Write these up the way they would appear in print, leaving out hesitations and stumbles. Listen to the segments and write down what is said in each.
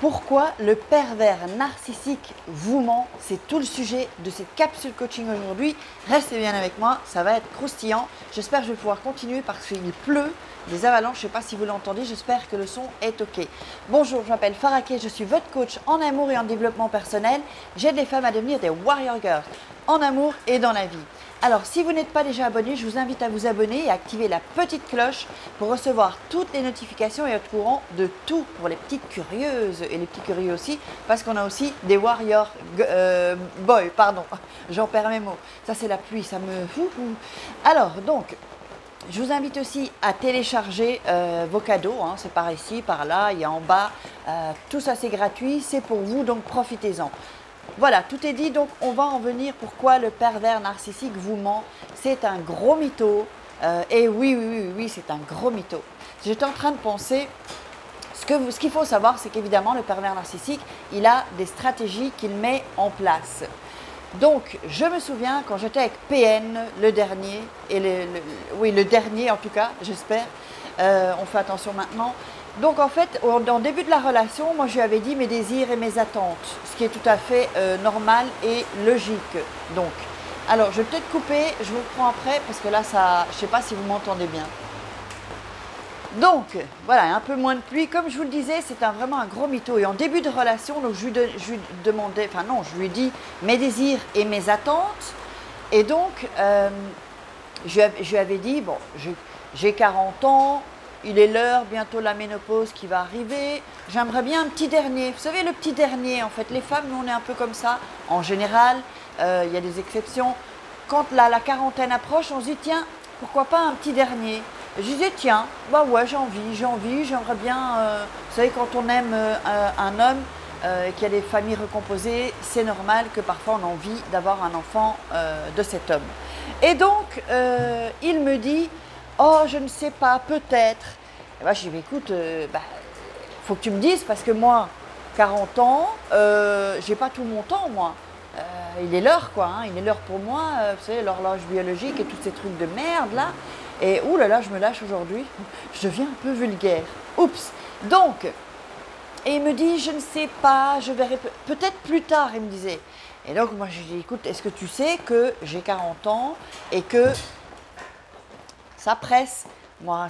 Pourquoi le pervers narcissique vous ment? C'est tout le sujet de cette capsule coaching aujourd'hui. Restez bien avec moi, ça va être croustillant. J'espère que je vais pouvoir continuer parce qu'il pleut, des avalanches, je ne sais pas si vous l'entendez, j'espère que le son est OK. Bonjour, je m'appelle Faraké, je suis votre coach en amour et en développement personnel. J'aide les femmes à devenir des warrior girls en amour et dans la vie. Alors, si vous n'êtes pas déjà abonné, je vous invite à vous abonner et à activer la petite cloche pour recevoir toutes les notifications et être au courant de tout pour les petites curieuses et les petits curieux aussi, parce qu'on a aussi des warrior boys, pardon, j'en perds mes mots. Ça, c'est la pluie, ça me... Alors, donc, je vous invite aussi à télécharger vos cadeaux, hein, c'est par ici, par là, il y a en bas, tout ça c'est gratuit, c'est pour vous, donc profitez-en. Voilà, tout est dit, donc on va en venir pourquoi le pervers narcissique vous ment. C'est un gros mytho, et oui, c'est un gros mytho. J'étais en train de penser, ce qu'il faut savoir, c'est qu'évidemment le pervers narcissique, il a des stratégies qu'il met en place. Donc, je me souviens quand j'étais avec PN, le dernier, et le dernier en tout cas, j'espère, on fait attention maintenant. Donc en fait, au début de la relation, moi je lui avais dit mes désirs et mes attentes, ce qui est tout à fait normal et logique. Donc, alors je vais peut-être couper, je vous reprends après parce que là, ça, je ne sais pas si vous m'entendez bien. Donc, voilà, un peu moins de pluie. Comme je vous le disais, c'est vraiment un gros mytho. Et en début de relation, donc je lui demandais, enfin non, je lui ai dit mes désirs et mes attentes. Et donc, je lui avais dit, bon, j'ai 40 ans, il est l'heure, bientôt la ménopause qui va arriver. J'aimerais bien un petit dernier. Vous savez, le petit dernier, en fait, les femmes, nous, on est un peu comme ça. En général, il y a des exceptions. Quand la quarantaine approche, on se dit, tiens, pourquoi pas un petit dernier? Je disais, tiens, bah ouais, j'ai envie, j'aimerais bien. Vous savez, quand on aime un homme qui a des familles recomposées, c'est normal que parfois on a envie d'avoir un enfant de cet homme. Et donc, il me dit, oh, je ne sais pas, peut-être. Et ben, je dis, écoute, faut que tu me dises, parce que moi, 40 ans, j'ai pas tout mon temps, moi. Il est l'heure, quoi, hein, il est l'heure pour moi, vous savez, l'horloge biologique et tous ces trucs de merde, là. Et oulala, je me lâche aujourd'hui, je deviens un peu vulgaire. Oups. Donc, et il me dit, je ne sais pas, je verrai peut-être plus tard, il me disait. Et donc, moi, je lui dis, écoute, est-ce que tu sais que j'ai 40 ans et que ça presse? Moi,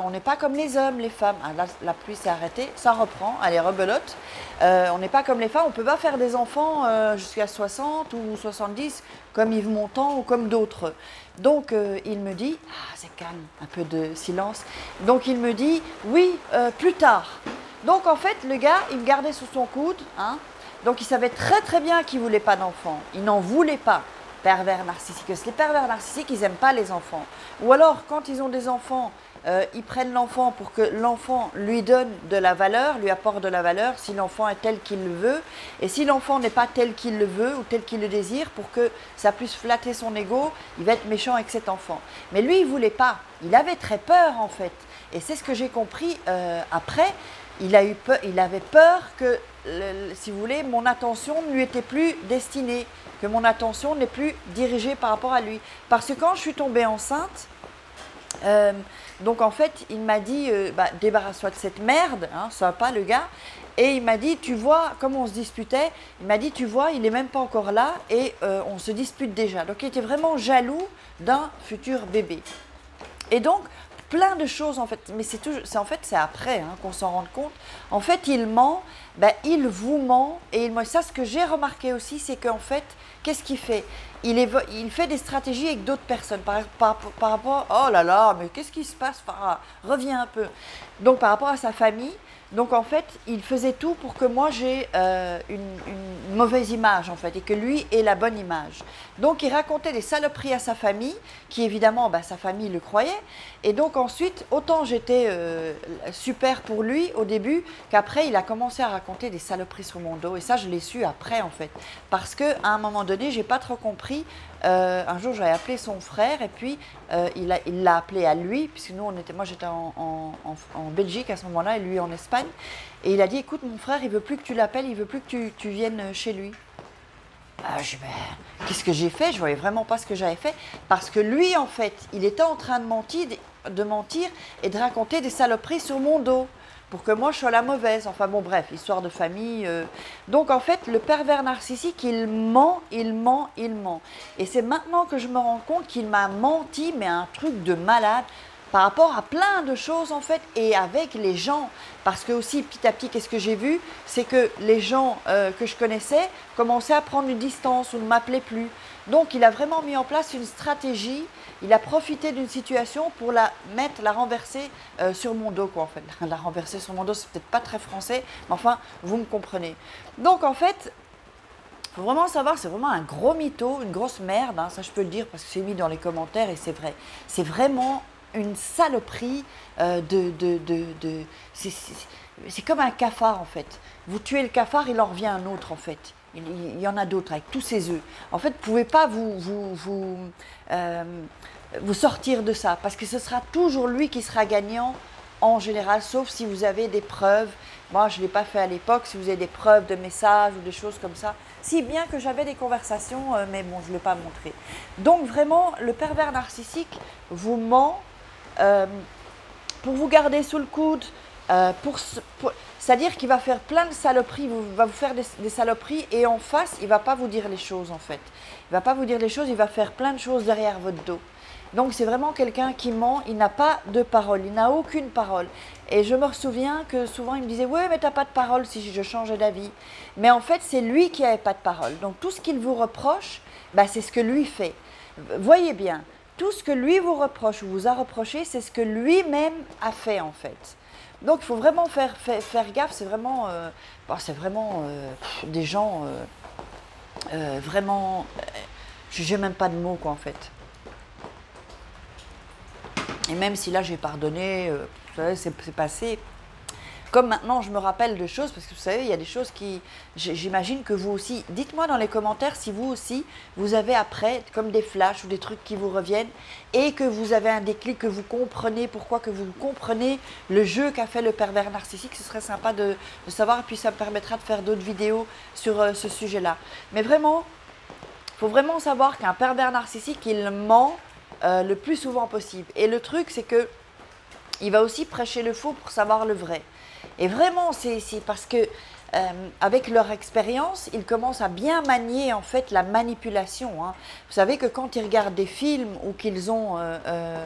on n'est pas comme les hommes, les femmes. Ah, là, la pluie s'est arrêtée, ça reprend, allez, rebelote. On n'est pas comme les femmes, on ne peut pas faire des enfants jusqu'à 60 ou 70 comme Yves Montand ou comme d'autres. Donc, il me dit, ah, c'est calme, un peu de silence. Donc, il me dit, oui, plus tard. Donc, en fait, le gars, il me gardait sous son coude. Hein, donc, il savait très, très bien qu'il ne voulait pas d'enfant. Il n'en voulait pas. Pervers narcissiques. Parce que les pervers narcissiques, ils n'aiment pas les enfants. Ou alors, quand ils ont des enfants, ils prennent l'enfant pour que l'enfant lui donne de la valeur, lui apporte de la valeur, si l'enfant est tel qu'il le veut. Et si l'enfant n'est pas tel qu'il le veut ou tel qu'il le désire, pour que ça puisse flatter son ego, il va être méchant avec cet enfant. Mais lui, il ne voulait pas. Il avait très peur, en fait. Et c'est ce que j'ai compris après. Il avait peur que, si vous voulez, mon attention ne lui était plus destinée, que mon attention n'est plus dirigée par rapport à lui. Parce que quand je suis tombée enceinte, donc en fait, il m'a dit, débarrasse-toi de cette merde, hein, sympa le gars, et il m'a dit, tu vois, comme on se disputait, il m'a dit, tu vois, il n'est même pas encore là, et on se dispute déjà. Donc il était vraiment jaloux d'un futur bébé. Et donc, plein de choses en fait, mais c'est après hein, qu'on s'en rende compte. En fait, il ment, il vous ment, et ça, ce que j'ai remarqué aussi, c'est qu'en fait, qu'est-ce qu'il fait? Il fait des stratégies avec d'autres personnes, par rapport, oh là là, mais qu'est-ce qui se passe, Farah? Reviens un peu. Donc, par rapport à sa famille, donc en fait, il faisait tout pour que moi j'ai une mauvaise image en fait et que lui ait la bonne image. Donc il racontait des saloperies à sa famille, qui évidemment, sa famille le croyait. Et donc ensuite, autant j'étais super pour lui au début, qu'après il a commencé à raconter des saloperies sur mon dos. Et ça, je l'ai su après en fait. Parce qu'à un moment donné, j'ai pas trop compris. Un jour, j'avais appelé son frère et puis il l'a appelé à lui, puisque moi j'étais en Belgique à ce moment-là et lui en Espagne. Et il a dit, écoute, mon frère, il veut plus que tu l'appelles, il veut plus que tu viennes chez lui. Je dis, qu'est-ce que j'ai fait? Je voyais vraiment pas ce que j'avais fait. Parce que lui, en fait, il était en train de mentir et de raconter des saloperies sur mon dos. pour que moi je sois la mauvaise. Enfin bon, bref, histoire de famille. Donc en fait, le pervers narcissique, il ment, il ment, il ment. Et c'est maintenant que je me rends compte qu'il m'a menti, mais un truc de malade, par rapport à plein de choses en fait, et avec les gens. Parce que aussi, petit à petit, qu'est-ce que j'ai vu? C'est que les gens que je connaissais commençaient à prendre une distance ou ne m'appelaient plus. Donc il a vraiment mis en place une stratégie, il a profité d'une situation pour la renverser sur mon dos, quoi, en fait. La renverser sur mon dos, c'est peut-être pas très français, mais enfin, vous me comprenez. Donc en fait, il faut vraiment savoir, c'est vraiment un gros mytho, une grosse merde, hein, ça je peux le dire parce que c'est mis dans les commentaires et c'est vrai. C'est vraiment une saloperie c'est comme un cafard en fait. Vous tuez le cafard, il en revient un autre en fait. Il y en a d'autres avec tous ses œufs. En fait, vous ne pouvez pas vous sortir de ça parce que ce sera toujours lui qui sera gagnant en général, sauf si vous avez des preuves. Moi, je ne l'ai pas fait à l'époque, si vous avez des preuves de messages ou des choses comme ça. Si bien que j'avais des conversations, mais bon, je ne l'ai pas montré. Donc vraiment, le pervers narcissique vous ment pour vous garder sous le coude, c'est-à-dire qu'il va faire plein de saloperies, il va vous faire des saloperies et en face, il ne va pas vous dire les choses en fait. Il ne va pas vous dire les choses, il va faire plein de choses derrière votre dos. Donc c'est vraiment quelqu'un qui ment, il n'a pas de parole, il n'a aucune parole. Et je me souviens que souvent il me disait « Ouais, mais tu n'as pas de parole si je change d'avis. » Mais en fait, c'est lui qui n'avait pas de parole. Donc tout ce qu'il vous reproche, bah, c'est ce que lui fait. Voyez bien, tout ce que lui vous reproche ou vous a reproché, c'est ce que lui-même a fait en fait. Donc il faut vraiment faire gaffe, c'est vraiment, des gens vraiment, je n'ai même pas de mots quoi en fait. Et même si là j'ai pardonné, vous savez, c'est passé. Comme maintenant je me rappelle de choses, parce que vous savez, il y a des choses qui, j'imagine que vous aussi, dites-moi dans les commentaires si vous aussi, vous avez après comme des flashs ou des trucs qui vous reviennent et que vous avez un déclic, que vous comprenez pourquoi, que vous comprenez le jeu qu'a fait le pervers narcissique. Ce serait sympa de savoir et puis ça me permettra de faire d'autres vidéos sur ce sujet-là. Mais vraiment, il faut vraiment savoir qu'un pervers narcissique, il ment le plus souvent possible. Et le truc, c'est que il va aussi prêcher le faux pour savoir le vrai. Et vraiment, c'est parce que avec leur expérience, ils commencent à bien manier en fait la manipulation. Hein. Vous savez que quand ils regardent des films ou qu'ils ont,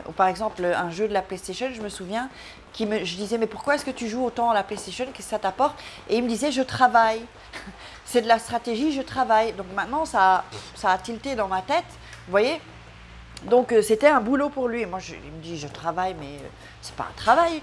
ou par exemple un jeu de la PlayStation, je me souviens, je disais mais pourquoi est-ce que tu joues autant à la PlayStation, qu'est-ce que ça t'apporte? Et il me disait je travaille. C'est de la stratégie, je travaille. Donc maintenant ça a tilté dans ma tête, vous voyez. Donc c'était un boulot pour lui. Et moi il me dit je travaille, mais c'est pas un travail.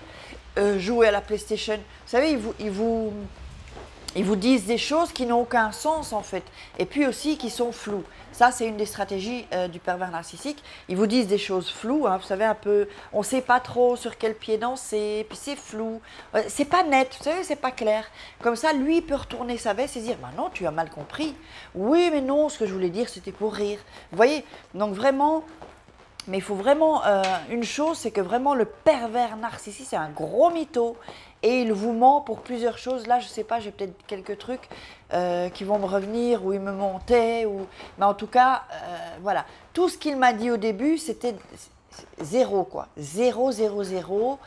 Jouer à la PlayStation. Vous savez, ils vous disent des choses qui n'ont aucun sens en fait. Et puis aussi qui sont floues. Ça, c'est une des stratégies du pervers narcissique. Ils vous disent des choses floues. Hein, vous savez, un peu, on ne sait pas trop sur quel pied danser, puis c'est flou. C'est pas net, vous savez, c'est pas clair. Comme ça, lui, il peut retourner sa veste et dire bah non, tu as mal compris. Oui, mais non, ce que je voulais dire, c'était pour rire. Vous voyez, donc vraiment. Mais il faut vraiment, une chose, c'est que vraiment le pervers narcissique, c'est un gros mytho et il vous ment pour plusieurs choses. Là, je ne sais pas, j'ai peut-être quelques trucs qui vont me revenir, où il me mentait, mais en tout cas, voilà. Tout ce qu'il m'a dit au début, c'était zéro, quoi. Zéro, zéro, zéro.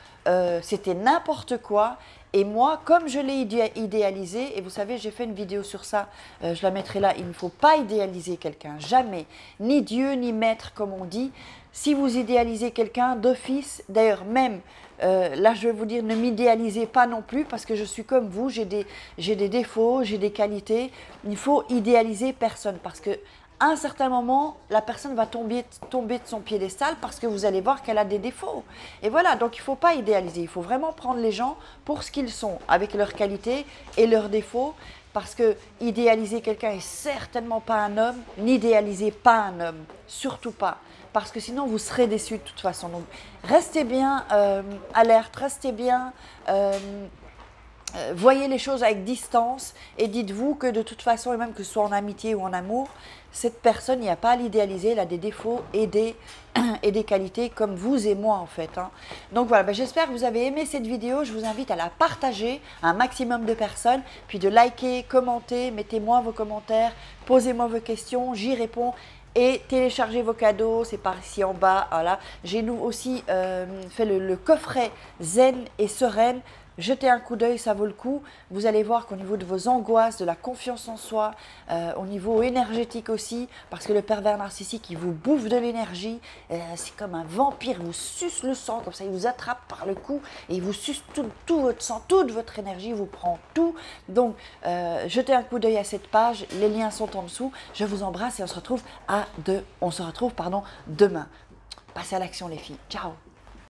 C'était n'importe quoi. Et moi, comme je l'ai idéalisé, et vous savez, j'ai fait une vidéo sur ça, je la mettrai là, il ne faut pas idéaliser quelqu'un, jamais. Ni Dieu, ni maître, comme on dit. Si vous idéalisez quelqu'un d'office, d'ailleurs même, là je vais vous dire, ne m'idéalisez pas non plus, parce que je suis comme vous, j'ai des défauts, j'ai des qualités. Il faut idéaliser personne, parce que à un certain moment, la personne va tomber de son piédestal parce que vous allez voir qu'elle a des défauts. Et voilà, donc il ne faut pas idéaliser, il faut vraiment prendre les gens pour ce qu'ils sont, avec leurs qualités et leurs défauts, parce que idéaliser quelqu'un est certainement pas un homme, n'idéalisez pas un homme, surtout pas, parce que sinon vous serez déçus de toute façon. Donc restez bien alerte, restez bien... voyez les choses avec distance et dites-vous que de toute façon, et même que ce soit en amitié ou en amour, cette personne, il n'y a pas à l'idéaliser, elle a des défauts et des qualités comme vous et moi en fait. Hein. Donc voilà, ben j'espère que vous avez aimé cette vidéo, je vous invite à la partager à un maximum de personnes, puis de liker, commenter, mettez-moi vos commentaires, posez-moi vos questions, j'y réponds. Et téléchargez vos cadeaux, c'est par ici en bas. Voilà. J'ai nous aussi fait le coffret Zen et Sereine. jetez un coup d'œil, ça vaut le coup. Vous allez voir qu'au niveau de vos angoisses, de la confiance en soi, au niveau énergétique aussi, parce que le pervers narcissique, il vous bouffe de l'énergie, c'est comme un vampire, il vous suce le sang, comme ça, il vous attrape par le cou et il vous suce tout votre sang, toute votre énergie, il vous prend tout. Donc, jetez un coup d'œil à cette page, les liens sont en dessous. Je vous embrasse et on se retrouve demain. Passez à l'action les filles. Ciao.